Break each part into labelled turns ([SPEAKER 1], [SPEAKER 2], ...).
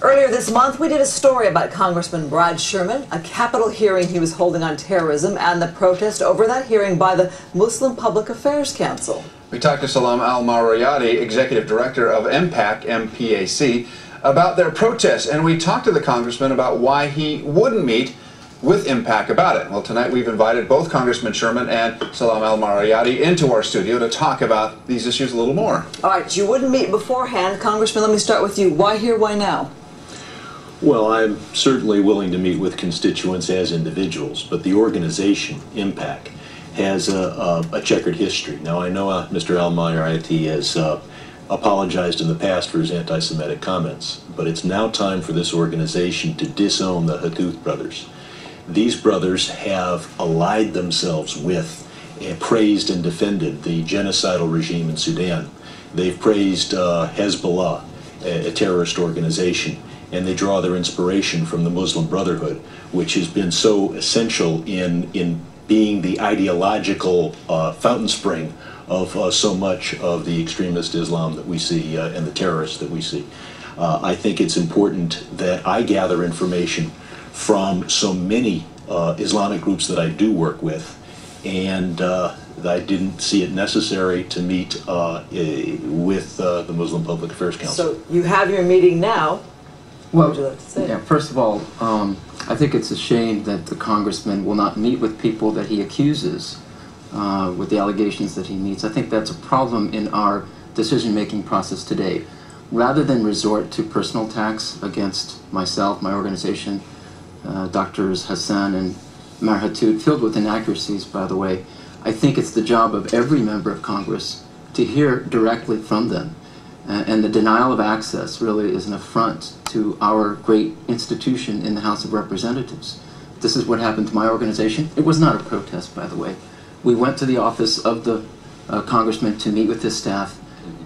[SPEAKER 1] Earlier this month, we did a story about Congressman Brad Sherman, a Capitol hearing he was holding on terrorism, and the protest over that hearing by the Muslim Public Affairs Council.
[SPEAKER 2] We talked to Salam Al-Marayati, Executive Director of MPAC, MPAC, about their protests, and we talked to the Congressman about why he wouldn't meet with MPAC about it. Well, tonight we've invited both Congressman Sherman and Salam Al-Marayati into our studio to talk about these issues a little more.
[SPEAKER 1] All right, you wouldn't meet beforehand. Congressman, let me start with you. Why here, why now?
[SPEAKER 3] Well, I'm certainly willing to meet with constituents as individuals, but the organization, MPAC, has a checkered history. Now, I know Mr. Al-Marayati has apologized in the past for his anti-Semitic comments, but it's now time for this organization to disown the Hattuth brothers. These brothers have allied themselves with and praised and defended the genocidal regime in Sudan. They've praised Hezbollah, a terrorist organization, and they draw their inspiration from the Muslim Brotherhood, which has been so essential in being the ideological fountain spring of so much of the extremist Islam that we see and the terrorists that we see. I think it's important that I gather information from so many Islamic groups that I do work with, and I didn't see it necessary to meet with the Muslim Public Affairs Council.
[SPEAKER 1] So you have your meeting now. What would you like to say?
[SPEAKER 4] Yeah, first of all, I think it's a shame that the congressman will not meet with people that he accuses with the allegations that he meets. I think that's a problem in our decision-making process today. Rather than resort to personal attacks against myself, my organization, Drs. Hassan and Marhatut, filled with inaccuracies, by the way, I think it's the job of every member of Congress to hear directly from them. And the denial of access really is an affront to our great institution in the House of Representatives. This is what happened to my organization. It was not a protest, by the way. We went to the office of the congressman to meet with his staff,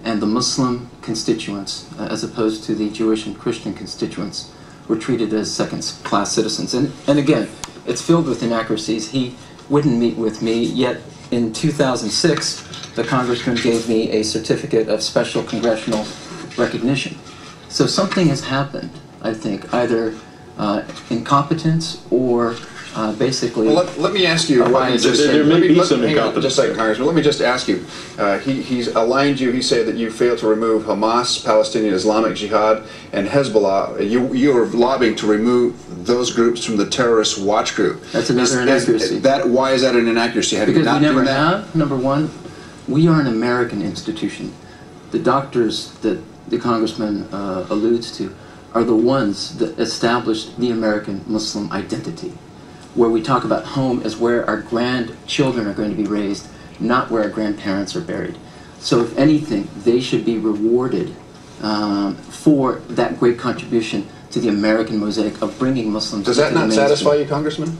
[SPEAKER 4] and the Muslim constituents, as opposed to the Jewish and Christian constituents, were treated as second-class citizens. And again, it's filled with inaccuracies. He wouldn't meet with me, yet in 2006, the congressman gave me a certificate of special congressional recognition. So something has happened, I think, either incompetence or basically...
[SPEAKER 2] Well, let me ask you...
[SPEAKER 3] There may be some incompetence.
[SPEAKER 2] Just a second, Congressman. Let me just ask you. He's aligned you. He said that you failed to remove Hamas, Palestinian Islamic Jihad, and Hezbollah. You are lobbying to remove those groups from the terrorist watch group.
[SPEAKER 4] That's another inaccuracy.
[SPEAKER 2] Why is that an inaccuracy?
[SPEAKER 4] Because we never have, number one. We are an American institution. The doctors that the congressman alludes to are the ones that established the American Muslim identity, where we talk about home as where our grandchildren are going to be raised, not where our grandparents are buried. So if anything, they should be rewarded for that great contribution to the American mosaic of bringing Muslims
[SPEAKER 2] Does that not satisfy you, Congressman?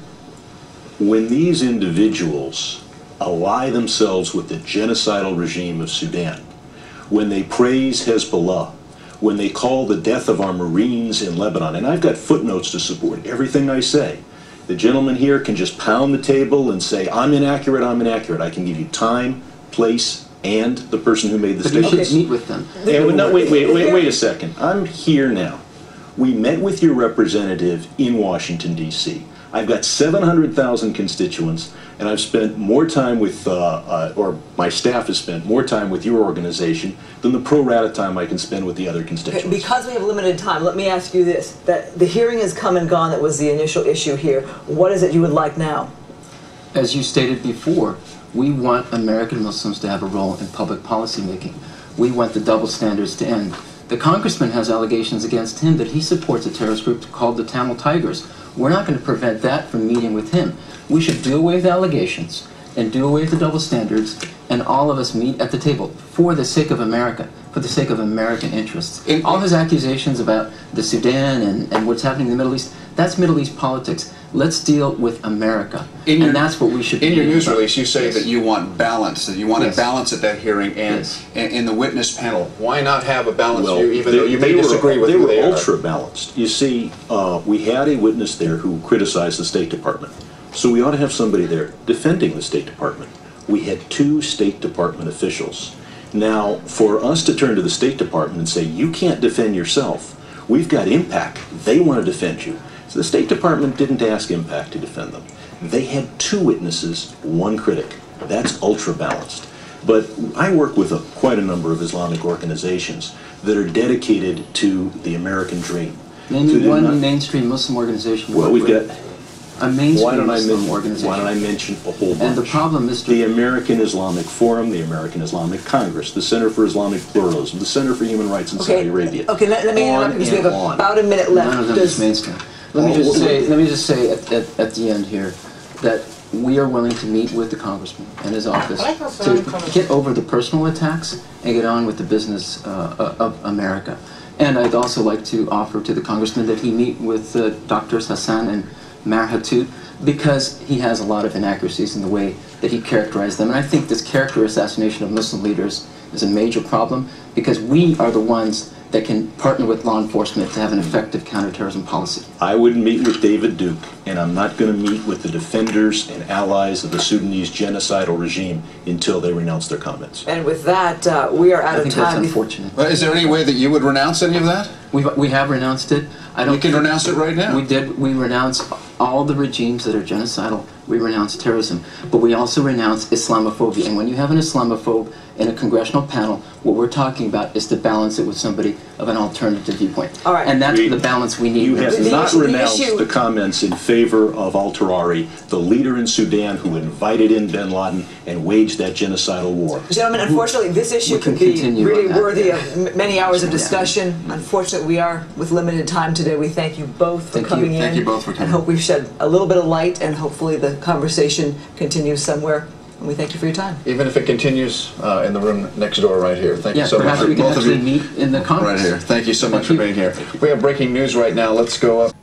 [SPEAKER 3] When these individuals ally themselves with the genocidal regime of Sudan, when they praise Hezbollah, when they call the death of our Marines in Lebanon, and I've got footnotes to support everything I say. The gentleman here can just pound the table and say, I'm inaccurate, I'm inaccurate. I can give you time, place, and the person who made the statement.
[SPEAKER 4] You should meet with them.
[SPEAKER 3] No, wait a second. I'm here now. We met with your representative in Washington, D.C. I've got 700,000 constituents, and I've spent more time with, or my staff has spent more time with your organization than the pro rata time I can spend with the other constituents.
[SPEAKER 1] Okay, because we have limited time, let me ask you this. That the hearing has come and gone, that was the initial issue here. What is it you would like now?
[SPEAKER 4] As you stated before, we want American Muslims to have a role in public policy making. We want the double standards to end. The congressman has allegations against him that he supports a terrorist group called the Tamil Tigers. We're not going to prevent that from meeting with him. We should do away with allegations and do away with the double standards, and all of us meet at the table for the sake of America, for the sake of American interests. All his accusations about the Sudan and what's happening in the Middle East, that's Middle East politics. Let's deal with America, and that's what we should be.
[SPEAKER 2] In your news release, you say that you want balance, that you wanted balance at that hearing, and in the witness panel. Why not have a balanced view, even though you may disagree with who they are?
[SPEAKER 3] They were ultra-balanced. You see, we had a witness there who criticized the State Department, so we ought to have somebody there defending the State Department. We had two State Department officials Now, for us to turn to the State Department and say, you can't defend yourself, we've got MPAC, they want to defend you. So the State Department didn't ask MPAC to defend them. They had 2 witnesses, 1 critic. That's ultra-balanced. But I work with quite a number of Islamic organizations that are dedicated to the American dream.
[SPEAKER 4] Name one mainstream Muslim organization.
[SPEAKER 3] Well, we've got
[SPEAKER 4] a mainstream Muslim organization.
[SPEAKER 3] Why don't I mention a whole bunch?
[SPEAKER 4] And the problem, Mr.
[SPEAKER 3] The American Islamic Forum, the American Islamic Congress, the Center for Islamic Pluralism, the Center for Human Rights in Saudi Arabia.
[SPEAKER 1] Okay, let me interrupt because we have about a minute left.
[SPEAKER 4] None of them is mainstream. Let me just say at the end here that we are willing to meet with the congressman and his office to get over the personal attacks and get on with the business of America. And I'd also like to offer to the congressman that he meet with Drs. Hassan and Marhatut, because he has a lot of inaccuracies in the way that he characterized them. And I think this character assassination of Muslim leaders is a major problem, because we are the ones that can partner with law enforcement to have an effective counterterrorism policy.
[SPEAKER 3] I wouldn't meet with David Duke, and I'm not going to meet with the defenders and allies of the Sudanese genocidal regime until they renounce their comments.
[SPEAKER 1] And with that, we are out of time.
[SPEAKER 4] I think that's unfortunate.
[SPEAKER 2] Is there any way that you would renounce any of that?
[SPEAKER 4] We have renounced it.
[SPEAKER 2] You can renounce it right now.
[SPEAKER 4] We did. We renounce all the regimes that are genocidal. We renounce terrorism. But we also renounce Islamophobia. And when you have an Islamophobe in a congressional panel, what we're talking about is to balance it with somebody of an alternative viewpoint.
[SPEAKER 1] All right.
[SPEAKER 4] And that's the balance we need.
[SPEAKER 3] You have not renounced the comments in favor of al-Tarari, the leader in Sudan who invited in bin Laden and waged that genocidal war.
[SPEAKER 1] Gentlemen, unfortunately, this issue could be really worthy of many hours of discussion. Unfortunately, we are with limited time today. We thank you both for coming in.
[SPEAKER 4] Thank you both for coming.
[SPEAKER 1] And hope we've shed a little bit of light, and hopefully the conversation continues somewhere. And we thank you for your time.
[SPEAKER 2] Even if it continues in the room next door right here. Thank you so much.
[SPEAKER 4] Perhaps we can actually meet in the Congress.
[SPEAKER 2] Right here. Thank you so much for being here. We have breaking news right now. Let's go up.